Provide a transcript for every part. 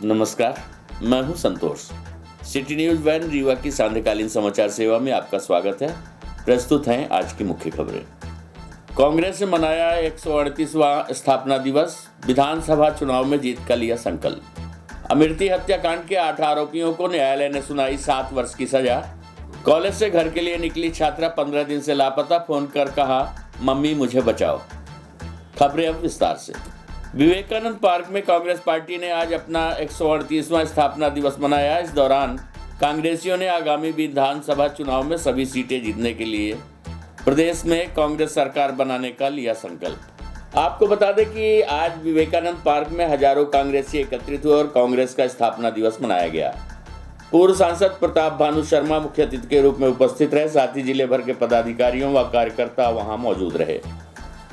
नमस्कार, मैं हूं संतोष। सिटी न्यूज वैन रीवा की सांध्यकालीन समाचार सेवा में आपका स्वागत है। प्रस्तुत हैं आज की मुख्य खबरें। कांग्रेस ने मनाया 138वां स्थापना दिवस, विधानसभा चुनाव में जीत का लिया संकल्प। अमृति हत्याकांड के 8 आरोपियों को न्यायालय ने सुनाई 7 वर्ष की सजा। कॉलेज से घर के लिए निकली छात्रा 15 दिन से लापता, फोन कर कहा मम्मी मुझे बचाओ। खबरें अब विस्तार से। विवेकानंद पार्क में कांग्रेस पार्टी ने आज अपना 138वां स्थापना दिवस मनाया। इस दौरान कांग्रेसियों ने आगामी विधानसभा चुनाव में सभी सीटें जीतने के लिए प्रदेश में कांग्रेस सरकार बनाने का लिया संकल्प। आपको बता दें कि आज विवेकानंद पार्क में हजारों कांग्रेसी एकत्रित हुए और कांग्रेस का स्थापना दिवस मनाया गया। पूर्व सांसद प्रताप भानु शर्मा मुख्य अतिथि के रूप में उपस्थित रहे, साथ ही जिले भर के पदाधिकारियों व कार्यकर्ता वहां मौजूद रहे।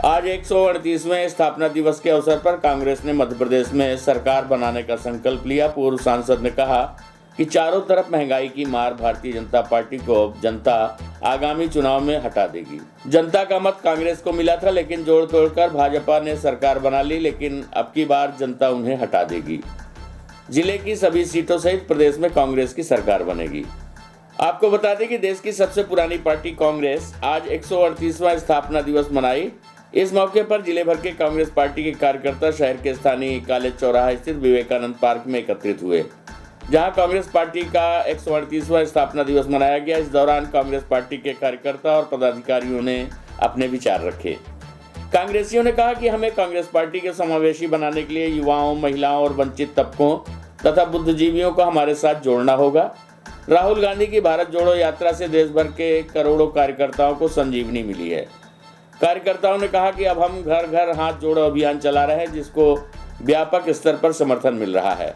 आज 138वें स्थापना दिवस के अवसर पर कांग्रेस ने मध्य प्रदेश में सरकार बनाने का संकल्प लिया। पूर्व सांसद ने कहा कि चारों तरफ महंगाई की मार भारतीय जनता पार्टी को जनता आगामी चुनाव में हटा देगी। जनता का मत कांग्रेस को मिला था, लेकिन जोड़ तोड़कर भाजपा ने सरकार बना ली, लेकिन अब की बार जनता उन्हें हटा देगी। जिले की सभी सीटों सहित प्रदेश में कांग्रेस की सरकार बनेगी। आपको बता दें कि देश की सबसे पुरानी पार्टी कांग्रेस आज 138वां स्थापना दिवस मनाई। इस मौके पर जिले भर के कांग्रेस पार्टी के कार्यकर्ता शहर के स्थानीय कॉलेज चौराहा स्थित विवेकानंद पार्क में एकत्रित हुए, जहां कांग्रेस पार्टी का 138वां स्थापना दिवस मनाया गया। इस दौरान कांग्रेस पार्टी के कार्यकर्ता और पदाधिकारियों ने अपने विचार रखे। कांग्रेसियों ने कहा कि हमें कांग्रेस पार्टी के समावेशी बनाने के लिए युवाओं, महिलाओं और वंचित तबकों तथा बुद्धिजीवियों को हमारे साथ जोड़ना होगा। राहुल गांधी की भारत जोड़ो यात्रा से देश भर के करोड़ों कार्यकर्ताओं को संजीवनी मिली है। कार्यकर्ताओं ने कहा कि अब हम घर घर हाथ जोड़ो अभियान चला रहे हैं, जिसको व्यापक स्तर पर समर्थन मिल रहा है।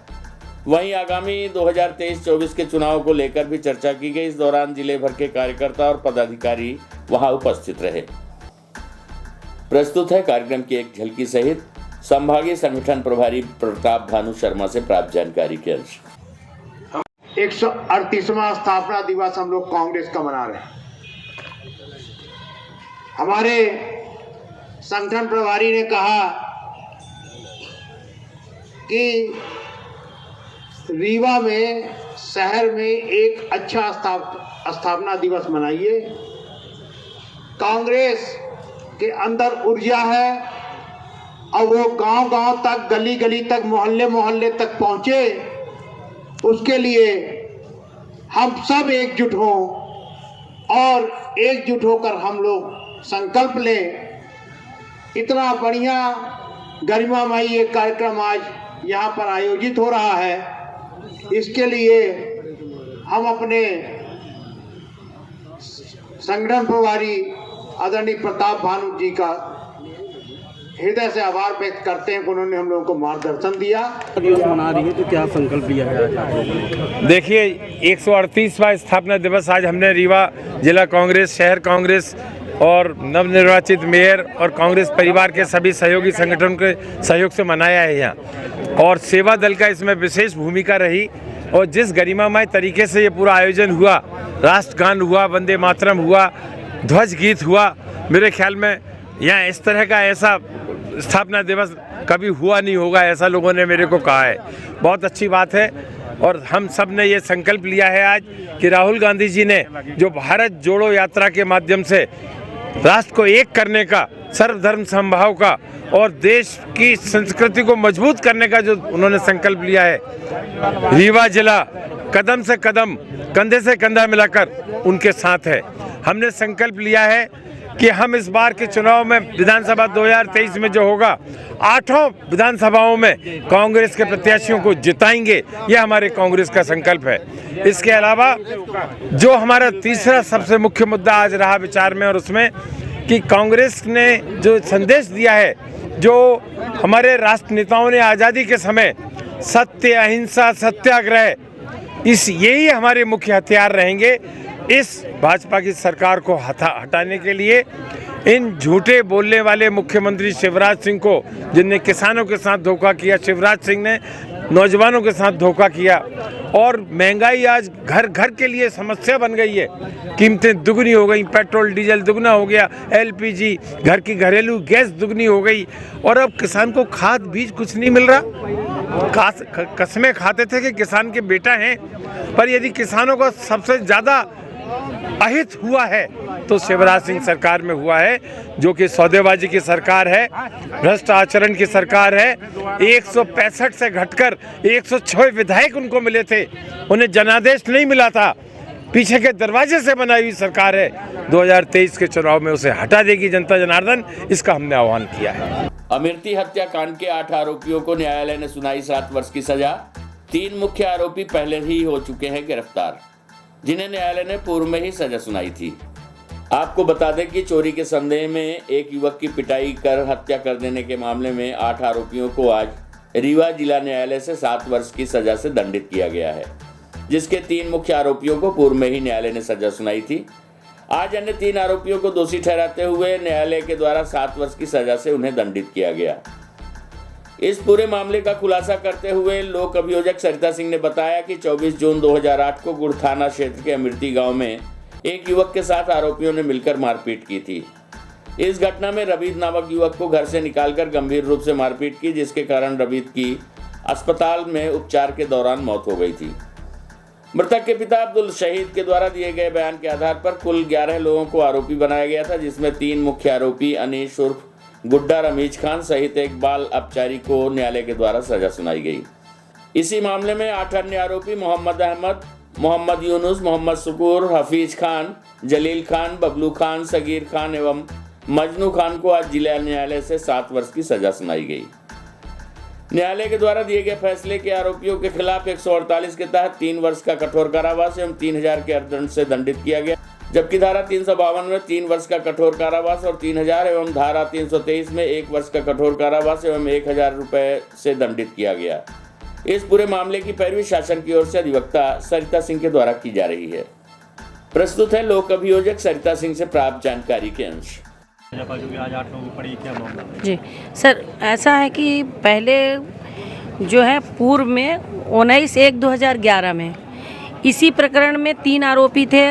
वहीं आगामी 2023-24 के चुनाव को लेकर भी चर्चा की गई। इस दौरान जिले भर के कार्यकर्ता और पदाधिकारी वहां उपस्थित रहे। प्रस्तुत है कार्यक्रम की एक झलकी सहित संभागीय संगठन प्रभारी प्रताप भानु शर्मा से प्राप्त जानकारी के अंश। 138वां स्थापना दिवस हम लोग कांग्रेस का मना रहे हैं। हमारे संगठन प्रभारी ने कहा कि रीवा में, शहर में एक अच्छा स्थापना दिवस मनाइए। कांग्रेस के अंदर ऊर्जा है और वो गांव-गांव तक, गली-गली तक, मोहल्ले-मोहल्ले तक पहुंचे। उसके लिए हम सब एकजुट हों और एकजुट होकर हम लोग संकल्प लें। इतना बढ़िया गरिमामयी ये कार्यक्रम आज यहाँ पर आयोजित हो रहा है, इसके लिए हम अपने संगठन प्रभारी आदरणीय प्रताप भानु जी का हृदय से आभार व्यक्त करते हैं कि उन्होंने हम लोगों को मार्गदर्शन दिया। मना रही है तो क्या संकल्प लिया गया? देखिए, 138वां स्थापना दिवस आज हमने रीवा जिला कांग्रेस, शहर कांग्रेस और नवनिर्वाचित मेयर और कांग्रेस परिवार के सभी सहयोगी संगठन के सहयोग से मनाया है यहाँ, और सेवा दल का इसमें विशेष भूमिका रही। और जिस गरिमामय तरीके से ये पूरा आयोजन हुआ, राष्ट्रगान हुआ, वंदे मातरम हुआ, ध्वज गीत हुआ, मेरे ख्याल में यहाँ इस तरह का ऐसा स्थापना दिवस कभी हुआ नहीं होगा, ऐसा लोगों ने मेरे को कहा है। बहुत अच्छी बात है। और हम सब ने ये संकल्प लिया है आज कि राहुल गांधी जी ने जो भारत जोड़ो यात्रा के माध्यम से राष्ट्र को एक करने का, सर्वधर्म समभाव का और देश की संस्कृति को मजबूत करने का जो उन्होंने संकल्प लिया है, रीवा जिला कदम से कदम, कंधे से कंधा मिलाकर उनके साथ है। हमने संकल्प लिया है कि हम इस बार के चुनाव में, विधानसभा 2023 में जो होगा, 8 विधानसभाओं में कांग्रेस के प्रत्याशियों को जिताएंगे। यह हमारे कांग्रेस का संकल्प है। इसके अलावा जो हमारा तीसरा सबसे मुख्य मुद्दा आज रहा विचार में, और उसमें कि कांग्रेस ने जो संदेश दिया है, जो हमारे राष्ट्र नेताओं ने आज़ादी के समय सत्य, अहिंसा, सत्याग्रह, यही हमारे मुख्य हथियार रहेंगे इस भाजपा की सरकार को हटाने के लिए। इन झूठे बोलने वाले मुख्यमंत्री शिवराज सिंह को, जिनने किसानों के साथ धोखा किया, शिवराज सिंह ने नौजवानों के साथ धोखा किया, और महंगाई आज घर घर के लिए समस्या बन गई है। कीमतें दुगनी हो गई, पेट्रोल डीजल दुगना हो गया, एलपीजी, घर की घरेलू गैस दुगनी हो गई, और अब किसान को खाद बीज कुछ नहीं मिल रहा। कसमें खाते थे कि किसान के बेटा हैं, पर यदि किसानों को सबसे ज़्यादा अहित हुआ है तो शिवराज सिंह सरकार में हुआ है, जो कि सौदेबाजी की सरकार है, भ्रष्ट आचरण की सरकार है। 165 से घटकर 106 विधायक उनको मिले थे, उन्हें जनादेश नहीं मिला था, पीछे के दरवाजे से बनाई हुई सरकार है। 2023 के चुनाव में उसे हटा देगी जनता जनार्दन, इसका हमने आह्वान किया है। अमेठी हत्याकांड के 8 आरोपियों को न्यायालय ने सुनाई 7 वर्ष की सजा। 3 मुख्य आरोपी पहले ही हो चुके हैं गिरफ्तार, जिन्हें न्यायालय ने पूर्व में ही सजा सुनाई थी। आपको बता दें कि चोरी के संदेह में एक युवक की पिटाई कर हत्या कर देने के मामले में 8 आरोपियों को आज रीवा जिला न्यायालय से 7 वर्ष की सजा से दंडित किया गया है, जिसके 3 मुख्य आरोपियों को पूर्व में ही न्यायालय ने सजा सुनाई थी। आज अन्य 3 आरोपियों को दोषी ठहराते हुए न्यायालय के द्वारा 7 वर्ष की सजा से उन्हें दंडित किया गया। इस पूरे मामले का खुलासा करते हुए लोक अभियोजक सरिता सिंह ने बताया कि 24 जून 2008 को गुड़ थाना क्षेत्र के अमेठी गांव में एक युवक के साथ आरोपियों ने मिलकर मारपीट की थी। इस घटना में रबीद नामक युवक को घर से निकालकर गंभीर रूप से मारपीट की, जिसके कारण रबीद की अस्पताल में उपचार के दौरान मौत हो गई थी। मृतक के पिता अब्दुल शहीद के द्वारा दिए गए बयान के आधार पर कुल 11 लोगों को आरोपी बनाया गया था, जिसमें 3 मुख्य आरोपी अनीश उर्फ गुड्डा रमीज खान सहित एक बाल अपचारी को न्यायालय के द्वारा सजा सुनाई गई। इसी मामले में 8 अन्य आरोपी मोहम्मद अहमद, मोहम्मद यूनुस, मोहम्मद सुकूर, हफीज खान, जलील खान, बबलू खान, सगीर खान एवं मजनू खान को आज जिला न्यायालय से 7 वर्ष की सजा सुनाई गई। न्यायालय के द्वारा दिए गए फैसले के आरोपियों के खिलाफ 148 के तहत 3 वर्ष का कठोर कारावास एवं 3000 के अर्थदंड से दंडित किया गया, जबकि धारा 352 में 3 वर्ष का कठोर कारावास और 3000 एवं धारा 323 में 1 वर्ष का कठोर कारावास एवं 1000 रुपए से दंडित किया गया। इस पूरे मामले की पैरवी शासन की ओर से अधिवक्ता सरिता सिंह के द्वारा की जा रही है। प्रस्तुत है लोक अभियोजक सरिता सिंह से प्राप्त जानकारी के अंश। जी सर, ऐसा है कि पहले जो है पूर्व में 19/1/2011 में इसी प्रकरण में 3 आरोपी थे,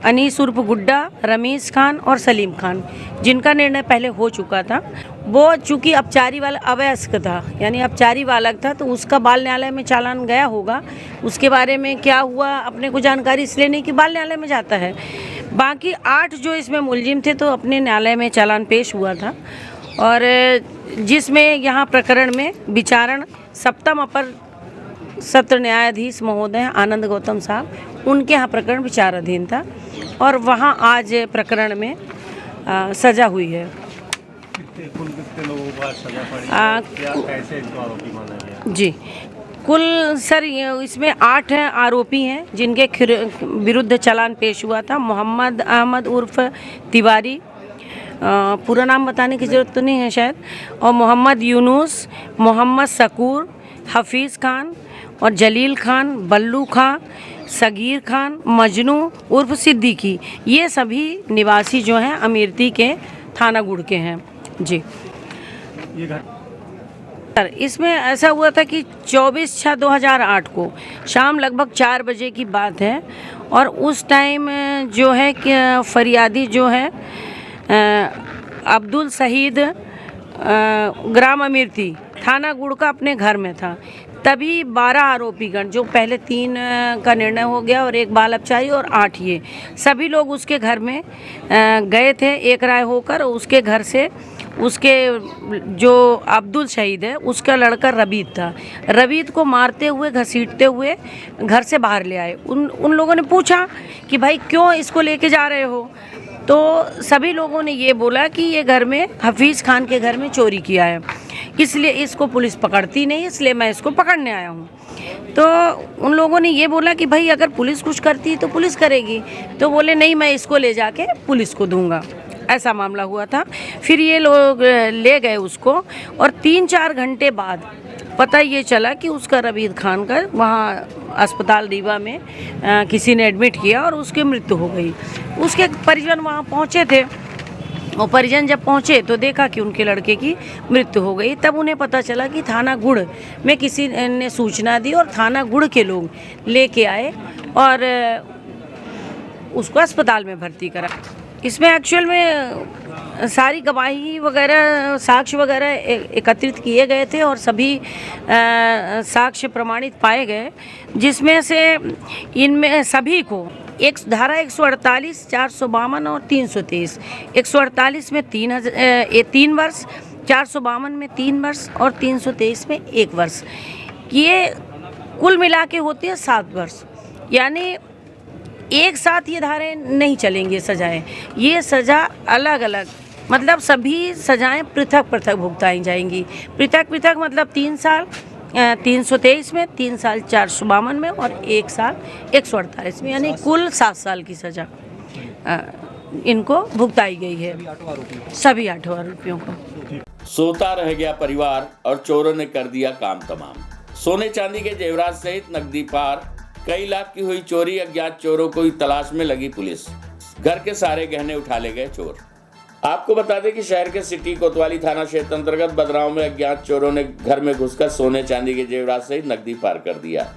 अनीस उर्फ गुड्डा, रमीज खान और सलीम खान, जिनका निर्णय पहले हो चुका था। वो चूँकि अपचारी वाला अवयस्क था, यानी अपचारी बालक था, तो उसका बाल न्यायालय में चालान गया होगा। उसके बारे में क्या हुआ अपने को जानकारी इसलिए नहीं कि बाल न्यायालय में जाता है। बाकी 8 जो इसमें मुलजिम थे तो अपने न्यायालय में चालान पेश हुआ था, और जिसमें यहाँ प्रकरण में विचारण सप्तम अपर सत्र न्यायाधीश महोदय आनंद गौतम साहब, उनके यहाँ प्रकरण विचाराधीन था और वहाँ आज प्रकरण में सजा हुई है। कितने लोगों को सजा पड़ी, कैसे इनको आरोपी माना गया? जी, कुल सर इसमें 8 आरोपी हैं जिनके विरुद्ध चालान पेश हुआ था। मोहम्मद अहमद उर्फ तिवारी, पूरा नाम बताने की ज़रूरत तो नहीं है शायद, और मोहम्मद यूनुस, मोहम्मद सकूर, हफीज़ खान और जलील खान, बल्लू खान, सगीर खान, मजनू उर्फ सिद्दीकी, ये सभी निवासी जो हैं अमेठी के थाना गुड़ के हैं। जी सर, इसमें ऐसा हुआ था कि 24/6/2008 को शाम लगभग 4 बजे की बात है, और उस टाइम जो है कि फरियादी जो है अब्दुल शहीद ग्राम अमेठी थाना गुड़ का अपने घर में था। तभी 12 आरोपीगण, जो पहले 3 का निर्णय हो गया और 1 बाल अपचारी और 8 ये सभी लोग उसके घर में गए थे एक राय होकर। उसके घर से उसके जो अब्दुल शहीद है उसका लड़का रबीद था, रबीद को मारते हुए घसीटते हुए घर से बाहर ले आए। उन लोगों ने पूछा कि भाई क्यों इसको लेके जा रहे हो, तो सभी लोगों ने ये बोला कि ये घर में हफीज़ खान के घर में चोरी किया है, इसलिए इसको पुलिस पकड़ती नहीं, इसलिए मैं इसको पकड़ने आया हूँ। तो उन लोगों ने ये बोला कि भाई अगर पुलिस कुछ करती तो पुलिस करेगी, तो बोले नहीं, मैं इसको ले जाके पुलिस को दूंगा। ऐसा मामला हुआ था। फिर ये लोग ले गए उसको, और 3-4 घंटे बाद पता ये चला कि उसका रबीद खान का वहाँ अस्पताल रीवा में किसी ने एडमिट किया और उसकी मृत्यु हो गई। उसके परिजन वहाँ पहुँचे थे, और परिजन जब पहुँचे तो देखा कि उनके लड़के की मृत्यु हो गई। तब उन्हें पता चला कि थाना गुड़ में किसी ने सूचना दी और थाना गुड़ के लोग लेके आए और उसको अस्पताल में भर्ती करा। इसमें एक्चुअल में सारी गवाही वगैरह साक्ष्य वगैरह एकत्रित किए गए थे और सभी साक्ष्य प्रमाणित पाए गए, जिसमें से इनमें सभी को एक धारा 148, 452 और 323, 148 में 3 वर्ष, 452 में 3 वर्ष और 323 में 1 वर्ष, ये कुल मिला के होते हैं 7 वर्ष। यानी एक साथ ये धाराएं नहीं चलेंगी सजाएं, ये सज़ा अलग अलग, मतलब सभी सजाएं पृथक पृथक भुगताई जाएंगी। पृथक पृथक मतलब 3 साल 323 में, 3 साल 452 में और 1 साल 148 में, यानी कुल 7 साल की सज़ा इनको भुगताई गई है, सभी 8 आरोपियों को। सोता रह गया परिवार और चोरों ने कर दिया काम तमाम। सोने चांदी के जेवरात सहित नकदी पार, कई लाख की हुई चोरी। अज्ञात चोरों को तलाश में लगी पुलिस, घर के सारे गहने उठा ले गए चोर। आपको बता दें कि शहर के सिटी कोतवाली थाना क्षेत्र अंतर्गत बदराव में अज्ञात चोरों ने घर में घुसकर सोने चांदी के जेवरात सहित नकदी पार कर दिया।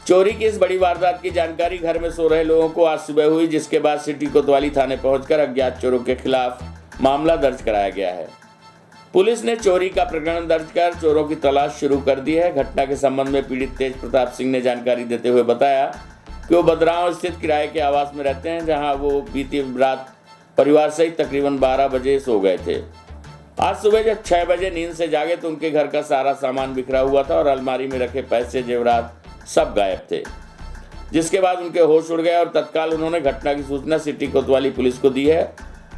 चोरी की इस बड़ी वारदात की जानकारी घर में सो रहे लोगों को आज सुबह हुई, जिसके बाद सिटी कोतवाली थाने पहुंचकर अज्ञात चोरों के खिलाफ मामला दर्ज कराया गया है। पुलिस ने चोरी का प्रकरण दर्ज कर चोरों की तलाश शुरू कर दी है। घटना के संबंध में पीड़ित तेज प्रताप सिंह ने जानकारी देते हुए बताया कि वो बदराव स्थित किराए के आवास में रहते हैं, जहां वो बीती रात परिवार सहित तकरीबन 12 बजे सो गए थे। आज सुबह जब 6 बजे नींद से जागे तो उनके घर का सारा सामान बिखरा हुआ था और अलमारी में रखे पैसे जेवरात सब गायब थे, जिसके बाद उनके होश उड़ गए और तत्काल उन्होंने घटना की सूचना सिटी कोतवाली पुलिस को दी है।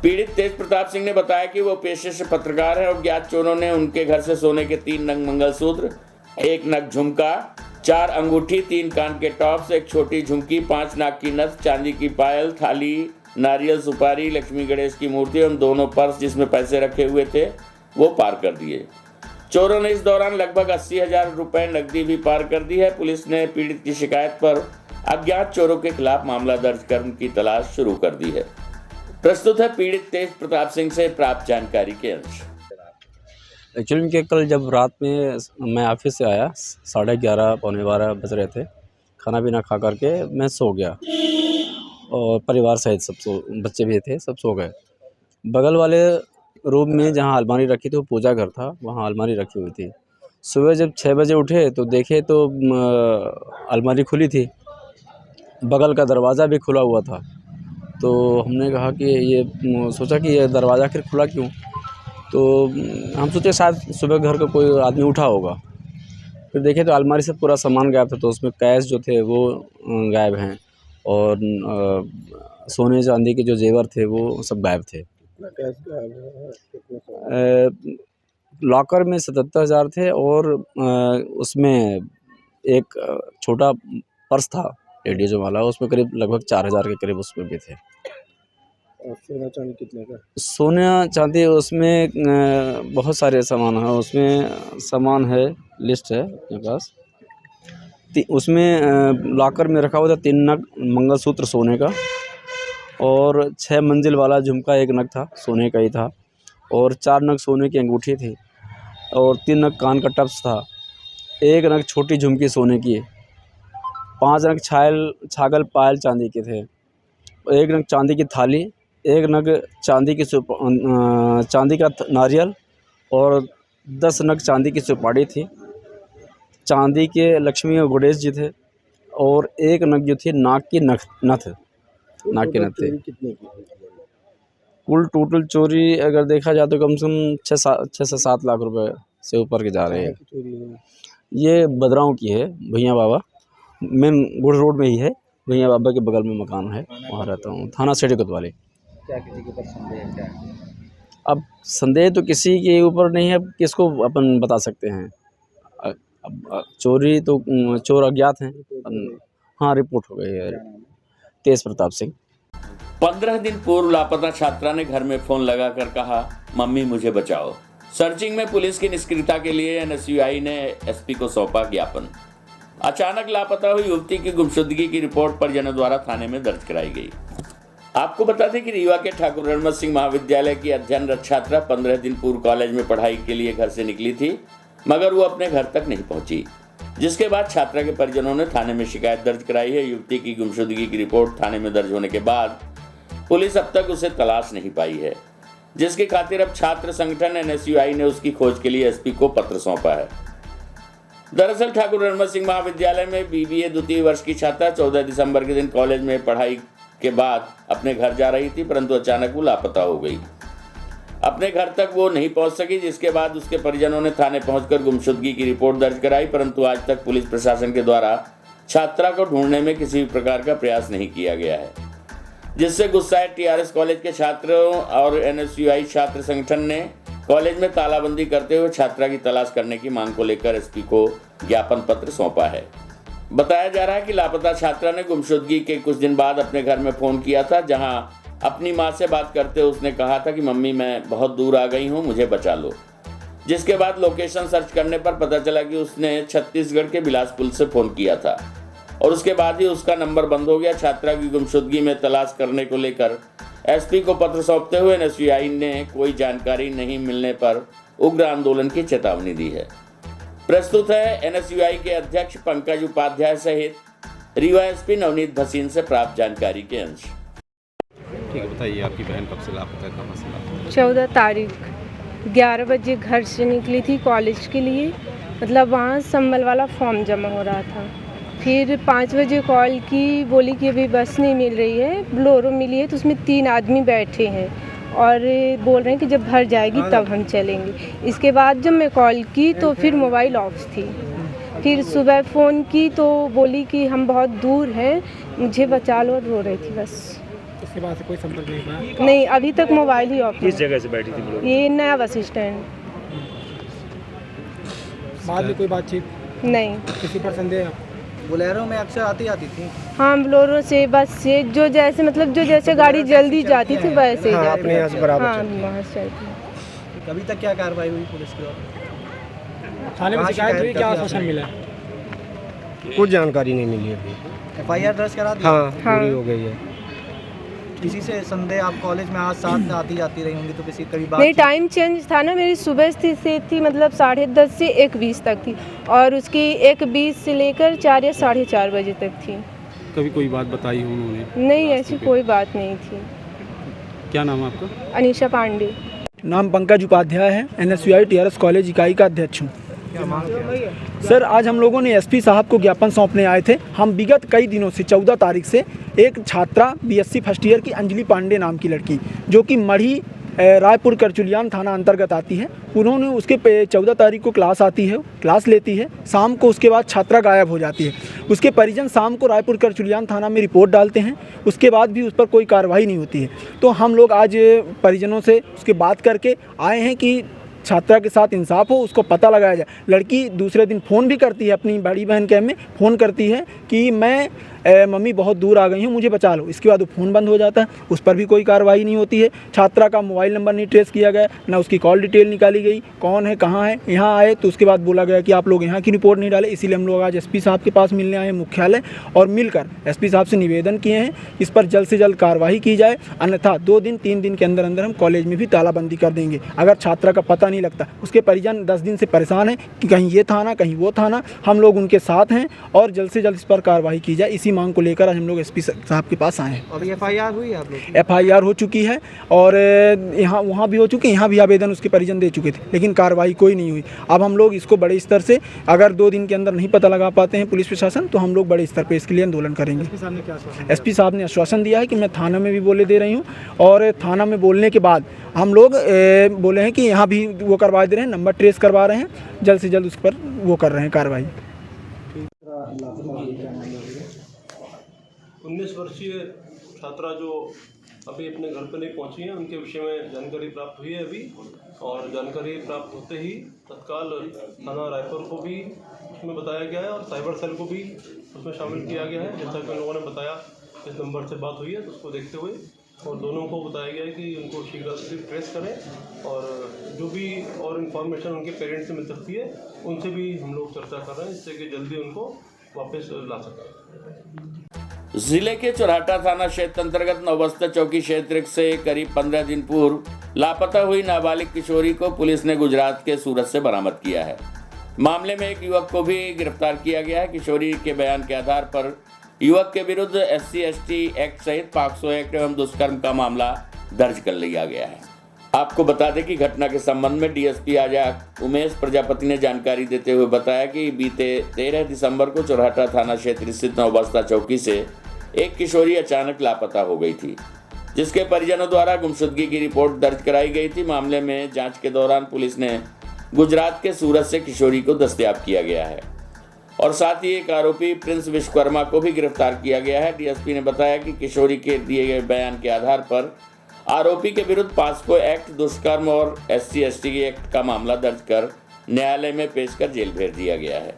पीड़ित तेज प्रताप सिंह ने बताया कि वो पेशे से पत्रकार है और ज्ञात चोरों ने उनके घर से सोने के 3 नग मंगलसूत्र, 1 नग झुमका, 4 अंगूठी, 3 कान के टॉप्स, 1 छोटी झुमकी, 5 नाक की नथ, चांदी की पायल, थाली, नारियल, सुपारी, लक्ष्मी गणेश की मूर्ति एवं दोनों पर्स जिसमें पैसे रखे हुए थे वो पार कर दिए। चोरों ने इस दौरान लगभग 80,000 रुपए नकदी भी पार कर दी है। पुलिस ने पीड़ित की शिकायत पर अज्ञात चोरों के खिलाफ मामला दर्ज कर उनकी तलाश शुरू कर दी है। प्रस्तुत है पीड़ित तेज प्रताप सिंह से प्राप्त जानकारी के अंश। एक्चुअली के कल जब रात में मैं ऑफिस से आया, 11:30 पौने 12 बज रहे थे, खाना पीना खा करके मैं सो गया और परिवार सहित बच्चे भी थे, सब सो गए। बगल वाले रूम में जहां अलमारी रखी थी वो पूजा घर था, वहां अलमारी रखी हुई थी। सुबह जब 6 बजे उठे तो देखे तो अलमारी खुली थी, बगल का दरवाज़ा भी खुला हुआ था। तो हमने कहा कि ये सोचा कि ये दरवाज़ा आखिर खुला क्यों, तो हम सोचे शायद सुबह घर का कोई आदमी उठा होगा। फिर देखे तो अलमारी से पूरा सामान गायब था, तो उसमें कैश जो थे वो गायब हैं और सोने चांदी के जो जेवर थे वो सब गायब थे। लॉकर में 77,000 थे और उसमें एक छोटा पर्स था एडियो वाला, उसमें करीब लगभग 4,000 के करीब उसमें भी थे। और सोना चांदी कितने का? सोना चांदी उसमें बहुत सारे सामान है, उसमें सामान है, लिस्ट है मेरे पास। उसमें लॉकर में रखा हुआ था 3 नग मंगलसूत्र सोने का और 6 मंजिल वाला झुमका 1 नग था, सोने का ही था, और 4 नग सोने की अंगूठी थी और 3 नग कान का टप्स था, 1 नग छोटी झुमकी सोने की, 5 नग छागल पायल चांदी के थे, 1 नग चांदी की थाली, 1 नग चांदी का नारियल और 10 नग चांदी की सुपारी थी। चांदी के लक्ष्मी और गणेश जी थे और 1 नग जो थी नाक की नथ थे। कितने की? कुल टोटल चोरी अगर देखा जाए तो कम से कम 6 से 7 लाख रुपए से ऊपर के जा रहे हैं। ये बदराव की है, भैया बाबा मेन गुड़ रोड में ही है, भैया बाबा के बगल में मकान है, वहाँ रहता हूँ, थाना सिटी कोतवाली। क्या किसी के ऊपर संदेह है क्या? अब संदेह तो किसी के ऊपर नहीं है, किसको अपन बता सकते हैं। अब चोरी तो चोर अज्ञात हैं। हाँ, रिपोर्ट हो गई है। तेज प्रताप सिंह। 15 दिन पूर्व लापता छात्रा ने घर में फोन लगाकर कहा, मम्मी मुझे बचाओ। सर्चिंग में पुलिस की निष्क्रियता के लिए एनएसयूआई ने एसपी को सौंपा ज्ञापन। अचानक लापता हुई युवती की गुमशुदगी की रिपोर्ट परिजनों द्वारा थाने में दर्ज कराई गई। आपको बता दें कि रीवा के ठाकुर रणमत सिंह महाविद्यालय की अध्ययनरत छात्रा 15 दिन पूर्व कॉलेज में पढ़ाई के लिए घर से निकली थी, मगर वो अपने घर तक नहीं पहुंची, जिसके बाद छात्रा के परिजनों ने थाने में शिकायत दर्ज कराई है। युवती की गुमशुदगी की रिपोर्ट थाने में दर्ज होने के बाद पुलिस अब तक उसे तलाश नहीं पाई है। जिसकी खातिर अब छात्र संगठन NSUI ने उसकी खोज के लिए SP को पत्र सौंपा है। दरअसल ठाकुर रणमत सिंह महाविद्यालय में BBA द्वितीय वर्ष की छात्रा 14 दिसंबर के दिन कॉलेज में पढ़ाई के बाद अपने घर जा रही थी, परंतु अचानक वो लापता हो गई। अपने घर तक वो नहीं पहुंच सकी, जिसके बाद उसके परिजनों ने थाने पहुंचकर गुमशुदगी की रिपोर्ट दर्ज कराई, परंतु आज तक पुलिस प्रशासन के द्वारा छात्रा को ढूंढने में किसी भी प्रकार का प्रयास नहीं किया गया है, जिससे गुस्साए TRS कॉलेज के छात्रों और NSUI छात्र संगठन ने कॉलेज में तालाबंदी करते हुए छात्रा की तलाश करने की मांग को लेकर SP को ज्ञापन पत्र सौंपा है। बताया जा रहा है कि लापता छात्रा ने गुमशुदगी के कुछ दिन बाद अपने घर में फोन किया था, जहां अपनी मां से बात करते हुए उसने कहा था कि मम्मी मैं बहुत दूर आ गई हूं, मुझे बचा लो। जिसके बाद लोकेशन सर्च करने पर पता चला कि उसने छत्तीसगढ़ के बिलासपुर से फोन किया था और उसके बाद ही उसका नंबर बंद हो गया। छात्रा की गुमशुदगी में तलाश करने को लेकर SP को पत्र सौंपते हुए NSUI ने कोई जानकारी नहीं मिलने पर उग्र आंदोलन की चेतावनी दी है। प्रस्तुत है NSUI के अध्यक्ष पंकज उपाध्याय सहित रीवा SP नवनीत भसीन से प्राप्त जानकारी के अंश। ठीक है, बताइए आपकी बहन कब से लापता है, कहाँ से लापता है? 14 तारीख 11 बजे घर से निकली थी कॉलेज के लिए, मतलब वहाँ संबल वाला फॉर्म जमा हो रहा था। फिर 5 बजे कॉल की, बोली कि अभी बस नहीं मिल रही है, बोलेरो मिली है तो उसमें 3 आदमी बैठे हैं और बोल रहे हैं कि जब भर जाएगी तब हम चलेंगे। इसके बाद जब मैं कॉल की तो फिर मोबाइल ऑफ थी। फिर सुबह फ़ोन की तो बोली कि हम बहुत दूर हैं, मुझे बचा लो, रो रही थी बस। उसके बाद से कोई संपर्क नहीं हुआ? नहीं, अभी तक मोबाइल ही ऑफ। किस जगह से बैठी थी? ये नया बस स्टैंड। बाद में कोई बातचीत नहीं। किसी पर संदेह? बोलेरो में अक्सर आती थी। हाँ, बोलेरो से, बस से, जो जैसे मतलब जो जैसे गाड़ी जल्दी जाती थी वैसे ही जाती अपने यहाँ से बराबर। हाँ, वहाँ से जाती। अभी तक क्या कार्रवाई हुई पुलिस की ओर? थाने में शिकायत हुई, क्या आश्वासन मिला? कुछ जानकारी नहीं मिली अभी। FIR दर्ज करा दी? हाँ, पूरी हो गई है। किसी से संदेह? आप कॉलेज में आज साथ आती जाती रही होंगी तो किसी कभी बात नहीं, टाइम चेंज था ना, मेरी सुबह से थी मतलब 10:30 से 1:20 तक थी और उसकी 1:20 से लेकर 4 या 4:30 बजे तक थी। कभी कोई बात बताई हो उन्होंने? नहीं, ऐसी कोई बात नहीं थी। क्या नाम है आपका? अनीशा पांडे। नाम पंकज उपाध्याय है, NSUI TRS कॉलेज इकाई का अध्यक्ष हूँ। सर, आज हम लोगों ने SP साहब को ज्ञापन सौंपने आए थे। हम विगत कई दिनों से 14 तारीख से एक छात्रा BSc फर्स्ट ईयर की अंजलि पांडे नाम की लड़की, जो कि मढ़ी रायपुर करचुलियान थाना अंतर्गत आती है, उन्होंने उसके 14 तारीख को क्लास आती है, क्लास लेती है, शाम को उसके बाद छात्रा गायब हो जाती है। उसके परिजन शाम को रायपुर करचुलियान थाना में रिपोर्ट डालते हैं, उसके बाद भी उस पर कोई कार्रवाई नहीं होती है। तो हम लोग आज परिजनों से उसके बात करके आए हैं कि छात्रा के साथ इंसाफ हो, उसको पता लगाया जाए। लड़की दूसरे दिन फ़ोन भी करती है, अपनी बड़ी बहन के में फ़ोन करती है कि मैं मम्मी बहुत दूर आ गई हूँ, मुझे बचा लो। इसके बाद वो फ़ोन बंद हो जाता है, उस पर भी कोई कार्रवाई नहीं होती है। छात्रा का मोबाइल नंबर नहीं ट्रेस किया गया, ना उसकी कॉल डिटेल निकाली गई, कौन है, कहाँ है। यहाँ आए तो उसके बाद बोला गया कि आप लोग यहाँ की रिपोर्ट नहीं डाले, इसीलिए हम लोग आज SP साहब के पास मिलने आए हैं मुख्यालय, और मिलकर SP साहब से निवेदन किए हैं इस पर जल्द से जल्द कार्रवाई की जाए, अन्यथा 2 दिन 3 दिन के अंदर अंदर हम कॉलेज में भी तालाबंदी कर देंगे। अगर छात्रा का पता नहीं लगता, उसके परिजन 10 दिन से परेशान हैं कि कहीं ये थाना कहीं वो थाना, हम लोग उनके साथ हैं और जल्द से जल्द इस पर कार्रवाई की जाए। इसी मांग को लेकर आज हम लोग SP साहब के पास आए हैं। अभी FIR हुई है आप लोग? FIR हो चुकी है और यहाँ वहाँ भी हो चुकी है, यहाँ भी आवेदन उसके परिजन दे चुके थे, लेकिन कार्रवाई कोई नहीं हुई। अब हम लोग इसको बड़े स्तर से, अगर 2 दिन के अंदर नहीं पता लगा पाते हैं पुलिस प्रशासन, तो हम लोग बड़े स्तर पर इसके लिए आंदोलन करेंगे। SP साहब ने आश्वासन दिया है कि मैं थाना में भी बोले दे रही हूँ, और थाना में बोलने के बाद हम लोग बोले हैं कि यहाँ भी वो करवा दे रहे हैं, नंबर ट्रेस करवा रहे हैं, जल्द से जल्द उस पर वो कर रहे हैं कार्रवाई। 19 वर्षीय छात्रा जो अभी अपने घर पर नहीं पहुंची हैं, उनके विषय में जानकारी प्राप्त हुई है अभी, और जानकारी प्राप्त होते ही तत्काल थाना रायपुर को भी उसमें बताया गया है और साइबर सेल को भी उसमें शामिल किया गया है। जैसा कि उन लोगों ने बताया, इस नंबर से बात हुई है, तो उसको देखते हुए और दोनों को बताया गया है कि उनको शीघ्र से ट्रेस करें, और जो भी और इन्फॉर्मेशन उनके पेरेंट्स से मिल सकती है उनसे भी हम लोग चर्चा कर रहे हैं, जिससे कि जल्दी उनको वापस ला सकें। जिले के चौराटा थाना क्षेत्र अंतर्गत नवबस्तर चौकी क्षेत्र से करीब 15 दिन पूर्व लापता हुई नाबालिग किशोरी को पुलिस ने गुजरात के सूरत से बरामद किया है। मामले में एक युवक को भी गिरफ्तार किया गया है। किशोरी के बयान के आधार पर युवक के विरुद्ध SC/ST एक्ट सहित 500 एक्ट एवं दुष्कर्म का मामला दर्ज कर लिया गया है। आपको बता दें कि घटना के संबंध में डीएसपी आजाद उमेश प्रजापति ने जानकारी देते हुए बताया कि बीते 13 दिसंबर को चौराहा थाना क्षेत्र स्थित नौबस्ता चौकी से एक किशोरी अचानक लापता हो गई थी, जिसके परिजनों द्वारा गुमशुदगी की रिपोर्ट दर्ज कराई गई थी। मामले में जांच के दौरान पुलिस ने गुजरात के सूरत से किशोरी को दस्तयाब किया गया है और साथ ही एक आरोपी प्रिंस विश्वकर्मा को भी गिरफ्तार किया गया है। डीएसपी ने बताया कि किशोरी के दिए गए बयान के आधार पर आरोपी के विरुद्ध पॉक्सो एक्ट, दुष्कर्म और SC/ST एक्ट का मामला दर्ज कर न्यायालय में पेश कर जेल भेज दिया गया है।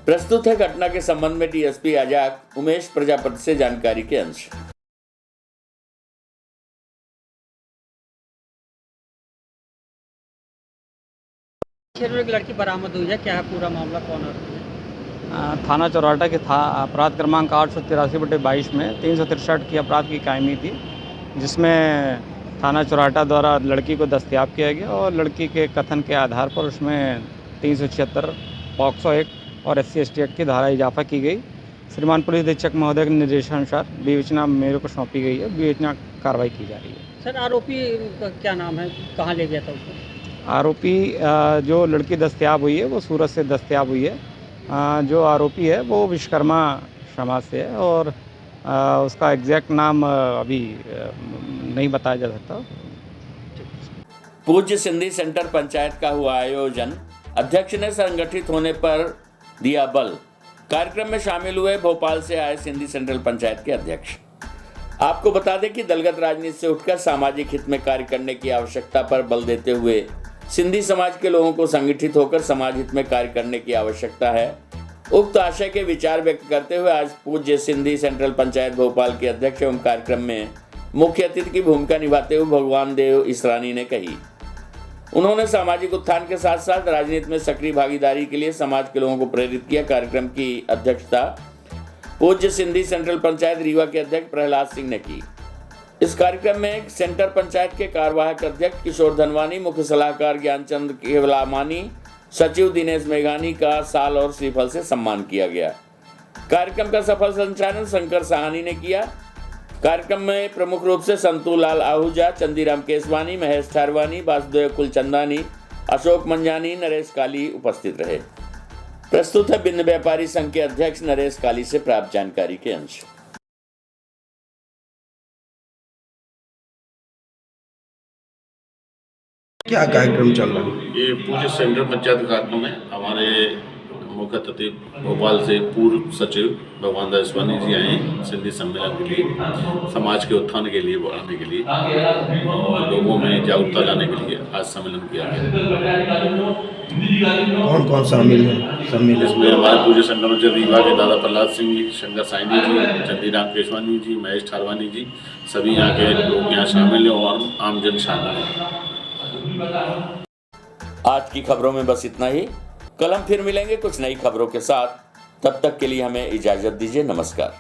प्रस्तुत है घटना के संबंध में डीएसपी आजाद उमेश प्रजापति से जानकारी के अंश। एक लड़की बरामद हुई है, क्या है पूरा मामला, कौन आरोपी है? थाना चौराहा के अपराध क्रमांक 883/22 में 363 की अपराध की कायमी थी, जिसमें थाना चौराहा द्वारा लड़की को दस्तयाब किया गया और लड़की के कथन के आधार पर उसमें 376 पॉक्सो एक्ट और SC/ST एक्ट की धारा इजाफा की गई। श्रीमान पुलिस अधीक्षक महोदय के निर्देशानुसार विवेचना मेरे को सौंपी गई है, विवेचना कार्रवाई की जा रही है। सर, आरोपी का क्या नाम है, कहाँ ले गया था उसको? आरोपी जो लड़की दस्तयाब हुई है वो सूरत से दस्तयाब हुई है। जो आरोपी है वो विश्वकर्मा समाज से है और उसका एग्जैक्ट नाम अभी नहीं बताया जा सकता। पूज्य सिंधी सेंटर पंचायत का हुआ आयोजन, अध्यक्ष ने संगठित होने पर दिया बल। कार्यक्रम में शामिल हुए भोपाल से आए सिंधी सेंट्रल पंचायत के अध्यक्ष। आपको बता दें कि दलगत राजनीति से उठकर सामाजिक हित में कार्य करने की आवश्यकता पर बल देते हुए सिंधी समाज के लोगों को संगठित होकर समाज हित में कार्य करने की आवश्यकता है। उक्त आशय के विचार व्यक्त करते हुए आज पूज्य सिंधी सेंट्रल पंचायत भोपाल के अध्यक्ष एवं कार्यक्रम में मुख्य अतिथि की भूमिका निभाते हुए भगवान देव इसरानी ने कही। उन्होंने सामाजिक उत्थान के साथ साथ राजनीति में सक्रिय भागीदारी के लिए समाज के लोगों को प्रेरित किया। कार्यक्रम की अध्यक्षता पूज्य सिंधी सेंट्रल पंचायत रीवा के अध्यक्ष प्रहलाद सिंह ने की। इस कार्यक्रम में सेंटर पंचायत के कार्यवाहक अध्यक्ष किशोर धनवानी, मुख्य सलाहकार ज्ञानचंद केवलामानी, सचिव दिनेश मेघानी का साल और श्रीफल से सम्मान किया गया। कार्यक्रम का सफल संचालन शंकर साहनी ने किया। कार्यक्रम में प्रमुख रूप से संतू लाल आहूजा, चंदीराम केसवानी, महेश ठारवानी, वासुदेव कुलचंदानी, अशोक मंजानी, नरेश काली उपस्थित रहे। प्रस्तुत है बिंद व्यापारी संघ के अध्यक्ष नरेश काली से प्राप्त जानकारी के अंश। क्या कार्यक्रम चल रहा है? ये पूज्य सेंट्रल पंचायत कार्यक्रम है। हमारे मुख्य अतिथि भोपाल से पूर्व सचिव भगवान दास इसवानी जी आए सिंधी सम्मेलन के लिए, समाज के उत्थान के लिए, बढ़ाने के लिए और लोगों में जागरूकता लाने के लिए आज सम्मेलन किया गया। कौन कौन शामिल है? इसमें हमारे पूज्य सेंट्रल पंचायत रीवा के दादा प्रहलाद सिंह जी, शंकर साइनी जी, चंदीराम केसवानी जी, महेश ठारवानी जी, सभी यहाँ के लोग यहाँ शामिल हैं और आमजन शामिल है। आज की खबरों में बस इतना ही। कल हम फिर मिलेंगे कुछ नई खबरों के साथ। तब तक के लिए हमें इजाजत दीजिए। नमस्कार।